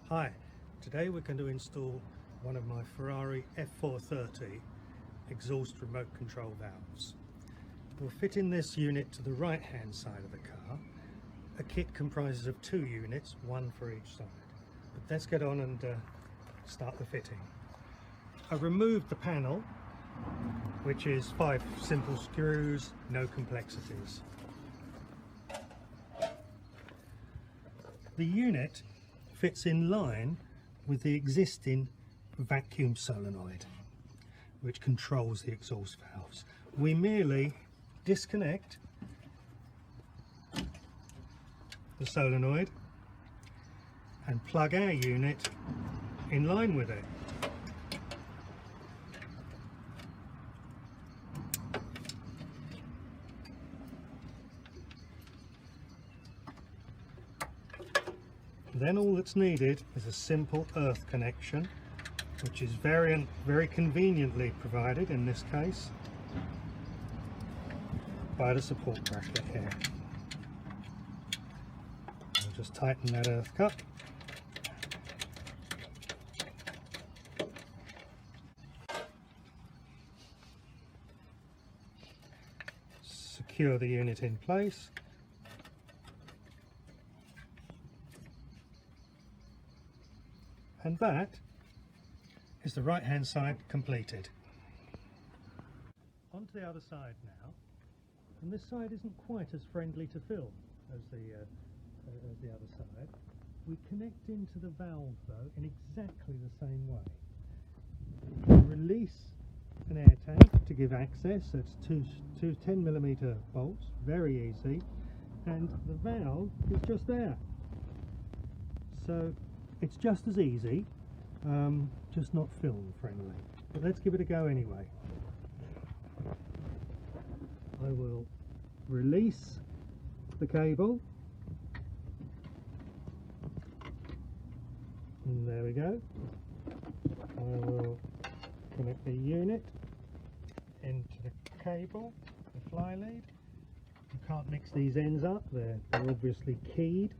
Hi, today we're going to install one of my Ferrari F430 exhaust remote control valves. We'll fit in this unit to the right hand side of the car. A kit comprises of 2 units, one for each side. But let's get on and start the fitting. I've removed the panel, which is 5 simple screws, no complexities. The unit fits in line with the existing vacuum solenoid which controls the exhaust valves. We merely disconnect the solenoid and plug our unit in line with it. Then all that's needed is a simple earth connection, which is very conveniently provided in this case by the support bracket here. I'll just tighten that earth cup. Secure the unit in place. And that is the right hand side completed. On to the other side now, and this side isn't quite as friendly to fill as the other side. We connect into the valve though in exactly the same way. Release an air tank to give access. It's two 10mm bolts, very easy, and the valve is just there. So it's just as easy, just not film friendly. But let's give it a go anyway. I will release the cable. And there we go. I will connect the unit into the cable, the fly lead. You can't mix these ends up, they're obviously keyed.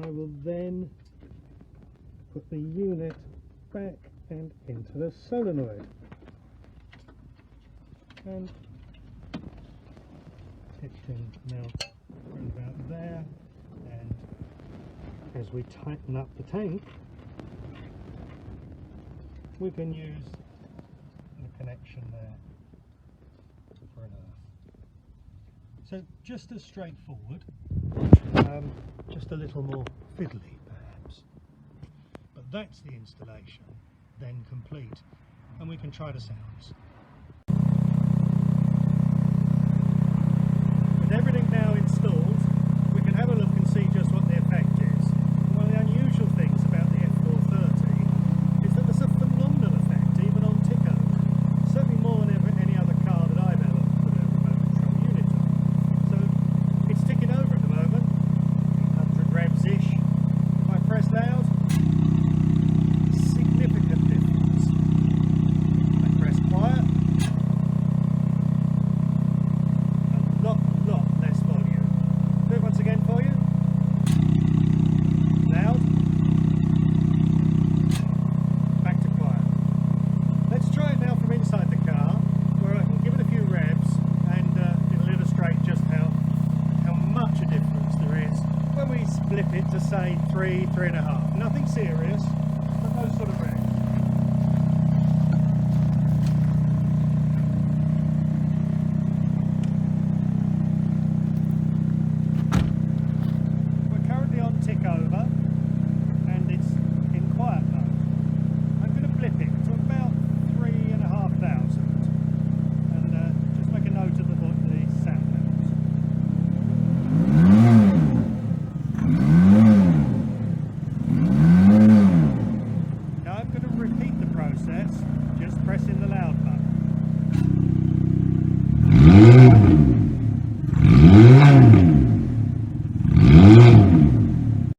I will then put the unit back and into the solenoid, and it can mount right about there, and as we tighten up the tank we can use the connection there for an earth. So just as straightforward, just a little more fiddly. That's the installation, then complete, and we can try the sounds. With everything now installed, we can have a look and see just what the effect is. One of the unusual things about the F430 is that there's a phenomenal effect, even on tick over. Certainly more than any other car that I've ever put a remote control unit on. So it's ticking over at the moment, 100 revs-ish. If I press loud, flip it to say 3.5. Nothing serious, but those sort of